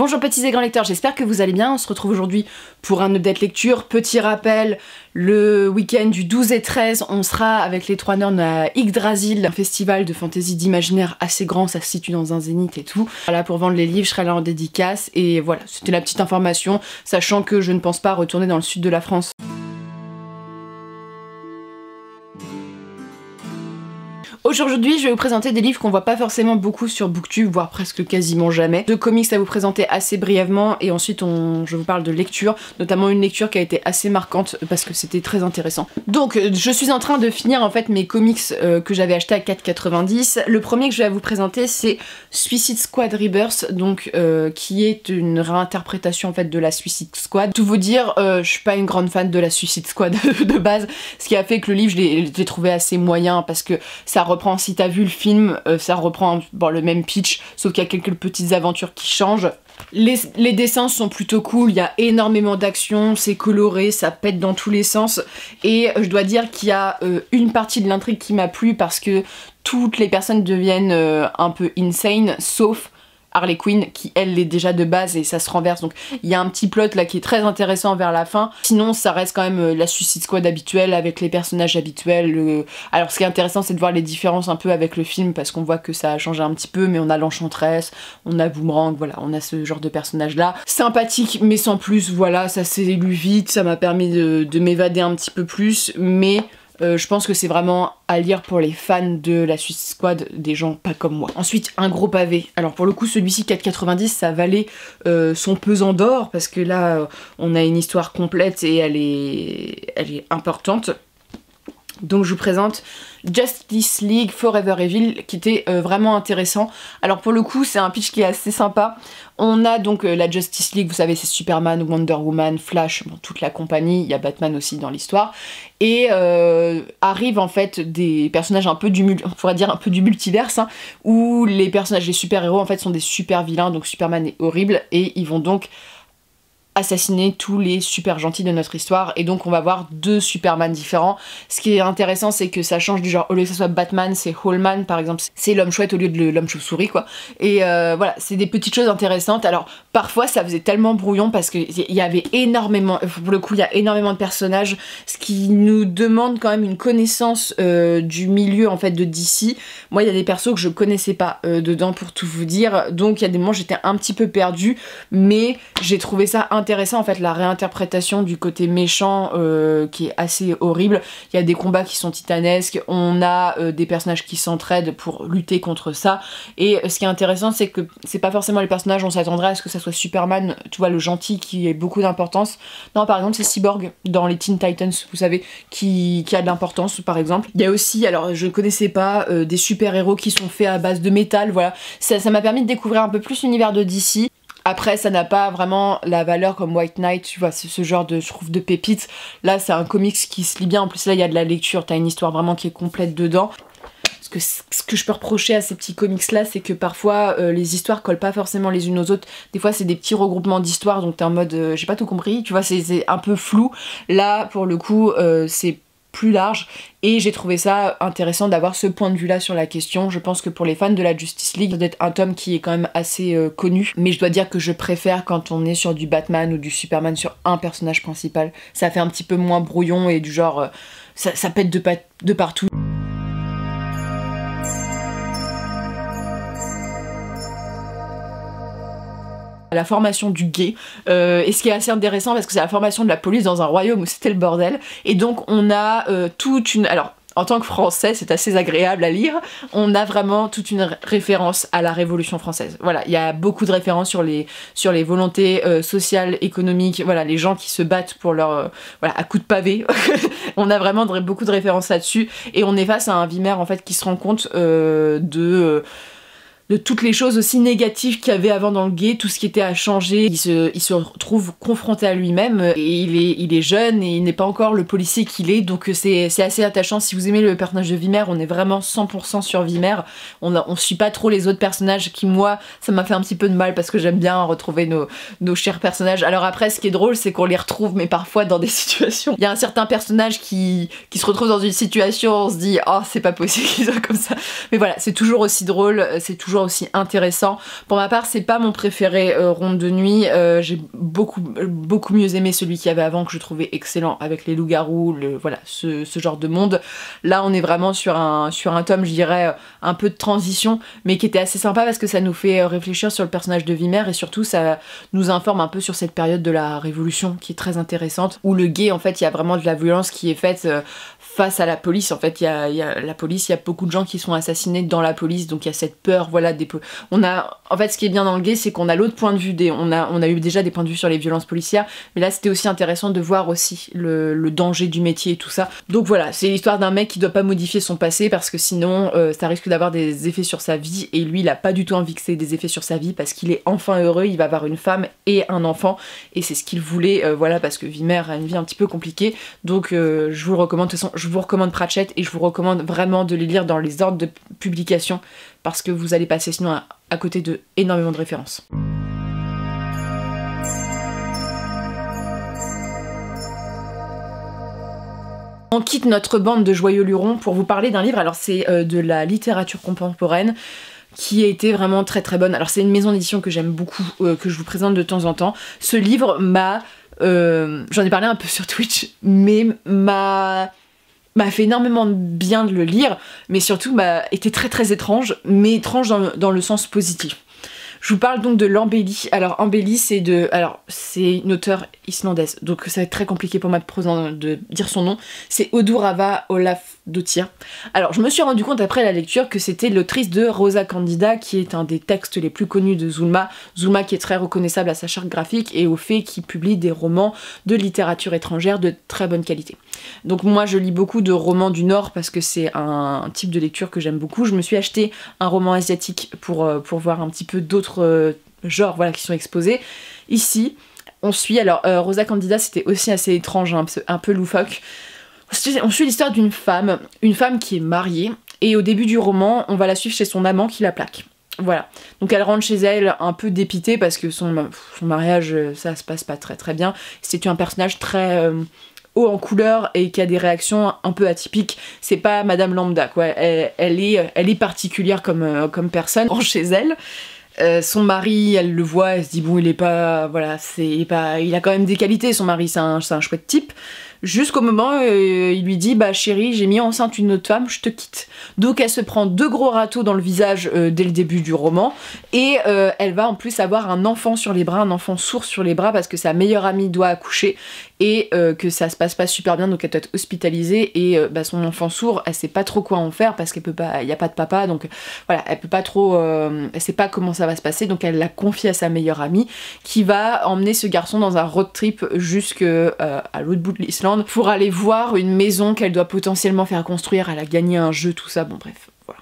Bonjour petits et grands lecteurs, j'espère que vous allez bien. On se retrouve aujourd'hui pour un update lecture. Petit rappel, le week-end du 12 et 13, on sera avec les 3 nornes à Yggdrasil, un festival de fantasy d'imaginaire assez grand, ça se situe dans un zénith et tout. Voilà, pour vendre les livres, je serai là en dédicace et voilà, c'était la petite information, sachant que je ne pense pas retourner dans le sud de la France. Aujourd'hui, je vais vous présenter des livres qu'on voit pas forcément beaucoup sur Booktube, voire presque quasiment jamais. Deux comics à vous présenter assez brièvement et ensuite je vous parle de lecture, notamment une lecture qui a été assez marquante parce que c'était très intéressant. Donc, je suis en train de finir en fait mes comics que j'avais acheté à 4,90. Le premier que je vais vous présenter, c'est Suicide Squad Rebirth, donc qui est une réinterprétation en fait de la Suicide Squad. Tout vous dire, je suis pas une grande fan de la Suicide Squad de base, ce qui a fait que le livre je l'ai trouvé assez moyen parce que ça reprend, si t'as vu le film, ça reprend le même pitch, sauf qu'il y a quelques petites aventures qui changent. Les dessins sont plutôt cool, il y a énormément d'action, c'est coloré, ça pète dans tous les sens, et je dois dire qu'il y a une partie de l'intrigue qui m'a plu parce que toutes les personnes deviennent un peu insane, sauf Harley Quinn qui elle l'est déjà de base et ça se renverse, donc il y a un petit plot là qui est très intéressant vers la fin. Sinon ça reste quand même la Suicide Squad habituelle avec les personnages habituels. Alors ce qui est intéressant c'est de voir les différences un peu avec le film parce qu'on voit que ça a changé un petit peu, mais on a l'Enchantress, on a Boomerang, voilà, on a ce genre de personnages là. Sympathique mais sans plus, voilà, ça s'est lu vite, ça m'a permis de m'évader un petit peu plus, mais je pense que c'est vraiment à lire pour les fans de la Suicide Squad, des gens pas comme moi. Ensuite, un gros pavé. Alors pour le coup, celui-ci 4,90, ça valait son pesant d'or, parce que là, on a une histoire complète et elle est importante. Donc je vous présente Justice League Forever Evil, qui était vraiment intéressant. Alors pour le coup, c'est un pitch qui est assez sympa. On a donc la Justice League, vous savez, c'est Superman, Wonder Woman, Flash, bon, toute la compagnie, il y a Batman aussi dans l'histoire. Et arrivent en fait des personnages un peu on pourrait dire un peu du multiverse, hein, où les personnages, les super-héros en fait sont des super vilains, donc Superman est horrible, et ils vont donc assassiner tous les super gentils de notre histoire, et donc on va voir deux Superman différents. Ce qui est intéressant, c'est que ça change du genre, au lieu que ce soit Batman, c'est Hallman par exemple, c'est l'homme chouette au lieu de l'homme chauve-souris quoi. Et voilà, c'est des petites choses intéressantes. Alors parfois ça faisait tellement brouillon parce qu'il y avait énormément, pour le coup il y a énormément de personnages, ce qui nous demande quand même une connaissance du milieu en fait de DC. Moi il y a des persos que je connaissais pas dedans pour tout vous dire, donc il y a des moments j'étais un petit peu perdue, mais j'ai trouvé ça intéressant en fait, la réinterprétation du côté méchant qui est assez horrible. Il y a des combats qui sont titanesques, on a des personnages qui s'entraident pour lutter contre ça, et ce qui est intéressant c'est que c'est pas forcément les personnages, on s'attendrait à ce que ça soit Superman, tu vois, le gentil qui ait beaucoup d'importance. Non, par exemple c'est Cyborg dans les Teen Titans, vous savez, qui a de l'importance par exemple. Il y a aussi, alors je connaissais pas, des super-héros qui sont faits à base de métal, voilà. Ça m'a permis de découvrir un peu plus l'univers de DC. Après, ça n'a pas vraiment la valeur comme White Knight, tu vois, c'est ce genre de, je trouve, de pépites. Là, c'est un comics qui se lit bien. En plus, là, il y a de la lecture, t'as une histoire vraiment qui est complète dedans. Ce que je peux reprocher à ces petits comics là, c'est que parfois les histoires collent pas forcément les unes aux autres. Des fois c'est des petits regroupements d'histoires, donc t'es en mode j'ai pas tout compris, tu vois, c'est un peu flou. Là pour le coup c'est plus large et j'ai trouvé ça intéressant d'avoir ce point de vue là sur la question. Je pense que pour les fans de la Justice League, ça doit être un tome qui est quand même assez connu, mais je dois dire que je préfère quand on est sur du Batman ou du Superman sur un personnage principal. Ça fait un petit peu moins brouillon et du genre ça pète de partout. La formation du gay, et ce qui est assez intéressant parce que c'est la formation de la police dans un royaume où c'était le bordel, et donc on a toute une... Alors en tant que français c'est assez agréable à lire, on a vraiment toute une référence à la Révolution française. Voilà, il y a beaucoup de références sur les volontés sociales, économiques, voilà, les gens qui se battent pour leur... voilà, à coups de pavé. On a vraiment beaucoup de références là-dessus, et on est face à un Vimer en fait qui se rend compte de toutes les choses aussi négatives qu'il y avait avant dans le gay, tout ce qui était à changer. Il se retrouve confronté à lui-même, et il est jeune et il n'est pas encore le policier qu'il est, donc c'est assez attachant. Si vous aimez le personnage de Vimer, on est vraiment 100% sur Vimer. On suit pas trop les autres personnages qui, moi, ça m'a fait un petit peu de mal parce que j'aime bien retrouver nos chers personnages. Alors après, ce qui est drôle, c'est qu'on les retrouve, mais parfois dans des situations. Il y a un certain personnage qui se retrouve dans une situation, on se dit « Oh, c'est pas possible qu'ils soient comme ça ». Mais voilà, c'est toujours aussi drôle, c'est toujours toujours aussi intéressant. Pour ma part, c'est pas mon préféré Ronde de nuit, j'ai beaucoup mieux aimé celui qu'il y avait avant que je trouvais excellent avec les loups-garous, voilà, ce genre de monde. Là on est vraiment sur un tome, je dirais, un peu de transition, mais qui était assez sympa parce que ça nous fait réfléchir sur le personnage de Vimer et surtout ça nous informe un peu sur cette période de la Révolution qui est très intéressante, où le gay en fait il y a vraiment de la violence qui est faite face à la police. En fait il y a la police, il y a beaucoup de gens qui sont assassinés dans la police, donc il y a cette peur, voilà, en fait ce qui est bien dans le gay c'est qu'on a l'autre point de vue, on a eu déjà des points de vue sur les violences policières, mais là c'était aussi intéressant de voir aussi le danger du métier et tout ça. Donc voilà, c'est l'histoire d'un mec qui doit pas modifier son passé parce que sinon ça risque d'avoir des effets sur sa vie, et lui il a pas du tout envie que ça ait des effets sur sa vie parce qu'il est enfin heureux, il va avoir une femme et un enfant et c'est ce qu'il voulait, voilà, parce que Vimer a une vie un petit peu compliquée, donc je vous le recommande. De toute façon je vous recommande Pratchett et je vous recommande vraiment de les lire dans les ordres de publication parce que vous allez passer sinon à côté de énormément de références. On quitte notre bande de joyeux lurons pour vous parler d'un livre, alors c'est de la littérature contemporaine qui a été vraiment très très bonne. Alors c'est une maison d'édition que j'aime beaucoup, que je vous présente de temps en temps. Ce livre j'en ai parlé un peu sur Twitch, mais m'a fait énormément de bien de le lire, mais surtout était très très étrange, mais étrange dans le sens positif. Je vous parle donc de l'Embellie. Alors Embellie c'est une auteure islandaise, donc ça va être très compliqué pour moi de dire son nom. C'est Odurava Ólafsdóttir. Alors je me suis rendu compte après la lecture que c'était l'autrice de Rosa Candida, qui est un des textes les plus connus de Zulma. Zulma qui est très reconnaissable à sa charte graphique et au fait qu'il publie des romans de littérature étrangère de très bonne qualité. Donc moi je lis beaucoup de romans du Nord parce que c'est un type de lecture que j'aime beaucoup. Je me suis acheté un roman asiatique pour voir un petit peu d'autres genres, voilà, qui sont exposés. Ici, on suit, alors Rosa Candida c'était aussi assez étrange, un peu loufoque. On suit l'histoire d'une femme qui est mariée, et au début du roman, on va la suivre chez son amant qui la plaque. Voilà, donc elle rentre chez elle un peu dépitée parce que son mariage, ça se passe pas très très bien. C'est un personnage très haut en couleur et qui a des réactions un peu atypiques. C'est pas Madame Lambda, quoi. Elle est particulière comme personne chez elle. Son mari, elle le voit, elle se dit bon, il est pas, voilà, il a quand même des qualités, son mari, c'est un chouette type. Jusqu'au moment où il lui dit bah chérie, j'ai mis enceinte une autre femme, je te quitte. Donc elle se prend 2 gros râteaux dans le visage dès le début du roman, et elle va en plus avoir un enfant sur les bras, un enfant sourd sur les bras parce que sa meilleure amie doit accoucher et que ça se passe pas super bien, donc elle doit être hospitalisée, et son enfant sourd, elle sait pas trop quoi en faire parce qu'elle peut pas, il y a pas de papa, donc voilà, elle peut pas trop, elle sait pas comment ça va se passer, donc elle la confie à sa meilleure amie qui va emmener ce garçon dans un road trip jusqu'à l'autre bout de l'Islande pour aller voir une maison qu'elle doit potentiellement faire construire. Elle a gagné un jeu, tout ça, bon bref, voilà.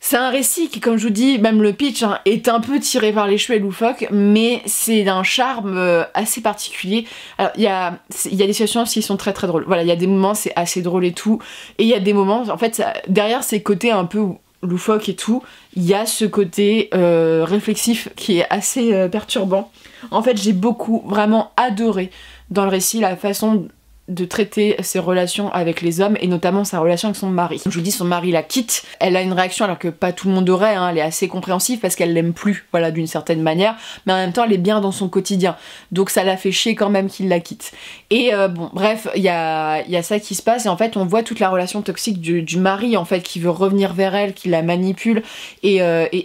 C'est un récit qui, comme je vous dis, même le pitch est un peu tiré par les cheveux et loufoque, mais c'est d'un charme assez particulier. Alors il y a des situations qui sont très très drôles, voilà, il y a des moments c'est assez drôle et tout, et il y a des moments, en fait, derrière ces côtés un peu loufoque et tout, il y a ce côté réflexif qui est assez perturbant. En fait, j'ai vraiment adoré dans le récit la façon de traiter ses relations avec les hommes, et notamment sa relation avec son mari. Je vous dis, son mari la quitte, elle a une réaction alors que pas tout le monde aurait, elle est assez compréhensive parce qu'elle l'aime plus, voilà, d'une certaine manière, mais en même temps elle est bien dans son quotidien, donc ça la fait chier quand même qu'il la quitte. Et bon, bref, il y a ça qui se passe, et en fait on voit toute la relation toxique du mari, en fait, qui veut revenir vers elle, qui la manipule, et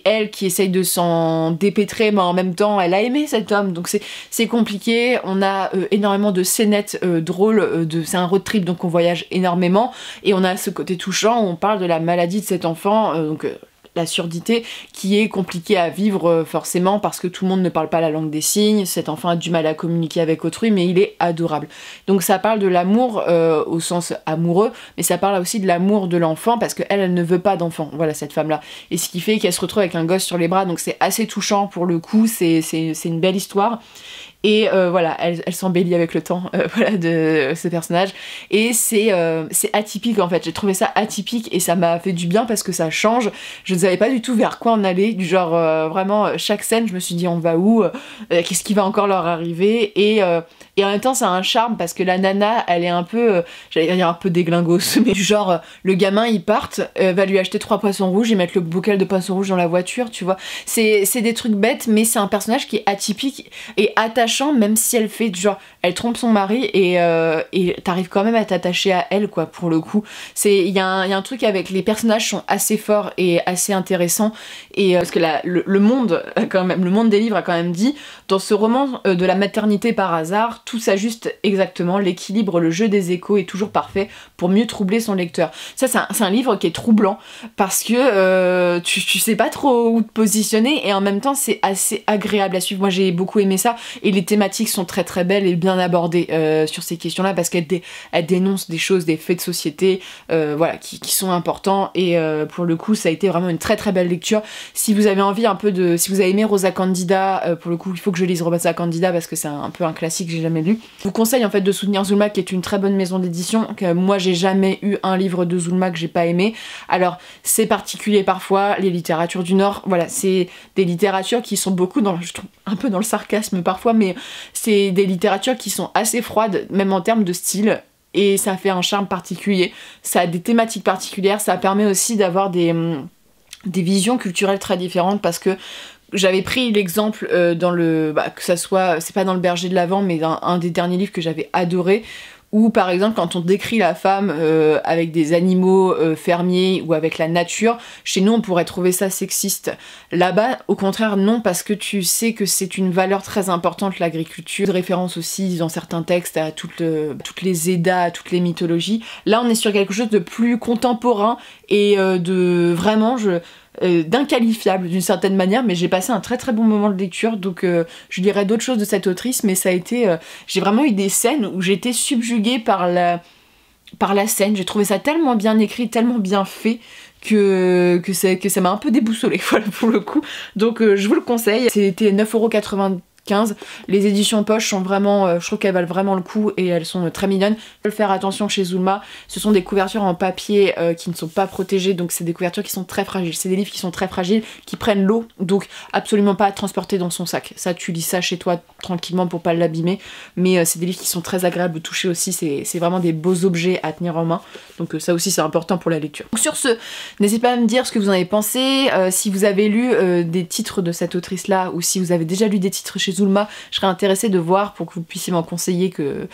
elle qui essaye de s'en dépêtrer, mais en même temps elle a aimé cet homme, donc c'est compliqué. On a énormément de scénettes drôles, c'est un road trip, donc on voyage énormément, et on a ce côté touchant où on parle de la maladie de cet enfant, la surdité, qui est compliquée à vivre forcément parce que tout le monde ne parle pas la langue des signes, cet enfant a du mal à communiquer avec autrui, mais il est adorable. Donc ça parle de l'amour au sens amoureux, mais ça parle aussi de l'amour de l'enfant parce qu'elle ne veut pas d'enfant, voilà, cette femme-là. Et ce qui fait qu'elle se retrouve avec un gosse sur les bras, donc c'est assez touchant pour le coup, c'est une belle histoire. Et voilà, elle s'embellit avec le temps, voilà, de ce personnage. Et c'est atypique, en fait. J'ai trouvé ça atypique et ça m'a fait du bien parce que ça change. Je ne savais pas du tout vers quoi on allait. Du genre, vraiment, chaque scène, je me suis dit, on va où, qu'est-ce qui va encore leur arriver. Et Et en même temps, ça a un charme parce que la nana, elle est un peu, j'allais dire un peu déglingos, mais du genre, le gamin, il part, va lui acheter 3 poissons rouges et mettre le bocal de poissons rouges dans la voiture, tu vois. C'est des trucs bêtes, mais c'est un personnage qui est atypique et attachant, même si elle fait, genre, elle trompe son mari et t'arrives quand même à t'attacher à elle, quoi, pour le coup. Il y a un truc avec les personnages sont assez forts et assez intéressants, et parce que le monde, quand même, le monde des livres a quand même dit, dans ce roman de la maternité par hasard, tout s'ajuste exactement, l'équilibre, le jeu des échos est toujours parfait pour mieux troubler son lecteur. Ça, c'est un livre qui est troublant parce que tu sais pas trop où te positionner et en même temps c'est assez agréable à suivre. Moi j'ai beaucoup aimé ça et les thématiques sont très très belles et bien abordées sur ces questions-là parce qu'elles dénoncent des choses, des faits de société voilà, qui sont importants et pour le coup ça a été vraiment une très très belle lecture. Si vous avez envie un peu de... Si vous avez aimé Rosa Candida, pour le coup il faut que je lise Rosa Candida parce que c'est un peu un classique que j'ai jamais lu. Je vous conseille en fait de soutenir Zulma qui est une très bonne maison d'édition. Moi j'ai jamais eu un livre de Zulma que j'ai pas aimé. Alors c'est particulier parfois, les littératures du Nord, voilà, c'est des littératures qui sont beaucoup dans, je trouve, un peu dans le sarcasme parfois, mais c'est des littératures qui sont assez froides, même en termes de style. Et ça fait un charme particulier, ça a des thématiques particulières, ça permet aussi d'avoir des visions culturelles très différentes parce que j'avais pris l'exemple dans le... que ça soit... C'est pas dans Le Berger de l'Avent, mais dans un des derniers livres que j'avais adoré, où par exemple quand on décrit la femme avec des animaux fermiers ou avec la nature, chez nous on pourrait trouver ça sexiste. Là-bas au contraire non, parce que tu sais que c'est une valeur très importante l'agriculture, de référence aussi dans certains textes à toutes les Eddas, à toutes les mythologies. Là on est sur quelque chose de plus contemporain et de vraiment d'inqualifiable d'une certaine manière, mais j'ai passé un très très bon moment de lecture, donc je lirai d'autres choses de cette autrice, mais ça a été... j'ai vraiment eu des scènes où j'étais subjuguée par la scène, j'ai trouvé ça tellement bien écrit, tellement bien fait, que ça m'a un peu déboussolée, voilà, pour le coup. Donc je vous le conseille, c'était 9,95 €. Les éditions poche sont vraiment, je trouve qu'elles valent vraiment le coup et elles sont très mignonnes. Il faut faire attention chez Zulma, ce sont des couvertures en papier qui ne sont pas protégées, donc c'est des couvertures qui sont très fragiles. C'est des livres qui sont très fragiles, qui prennent l'eau, donc absolument pas à transporter dans son sac. Ça, tu lis ça chez toi tranquillement pour pas l'abîmer, mais c'est des livres qui sont très agréables de toucher aussi, c'est vraiment des beaux objets à tenir en main, donc ça aussi c'est important pour la lecture. Donc sur ce, n'hésitez pas à me dire ce que vous en avez pensé, si vous avez lu des titres de cette autrice là, ou si vous avez déjà lu des titres chez Zulma, je serais intéressée de voir pour que vous puissiez m'en conseiller. Que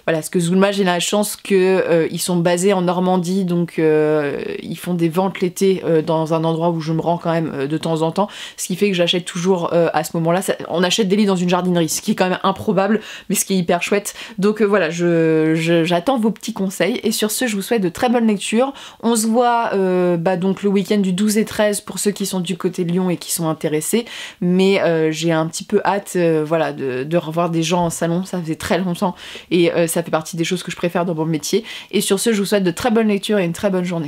voilà, parce que Zulma, j'ai la chance que ils sont basés en Normandie, donc ils font des ventes l'été dans un endroit où je me rends quand même de temps en temps, ce qui fait que j'achète toujours à ce moment-là. On achète des livres dans une jardinerie, ce qui est quand même improbable, mais ce qui est hyper chouette. Donc voilà, j'attends vos petits conseils, et sur ce, je vous souhaite de très bonnes lectures. On se voit donc le week-end du 12 et 13 pour ceux qui sont du côté de Lyon et qui sont intéressés, mais j'ai un petit peu hâte voilà, de revoir des gens en salon, ça faisait très longtemps, et ça fait partie des choses que je préfère dans mon métier. Et sur ce, je vous souhaite de très bonnes lectures et une très bonne journée.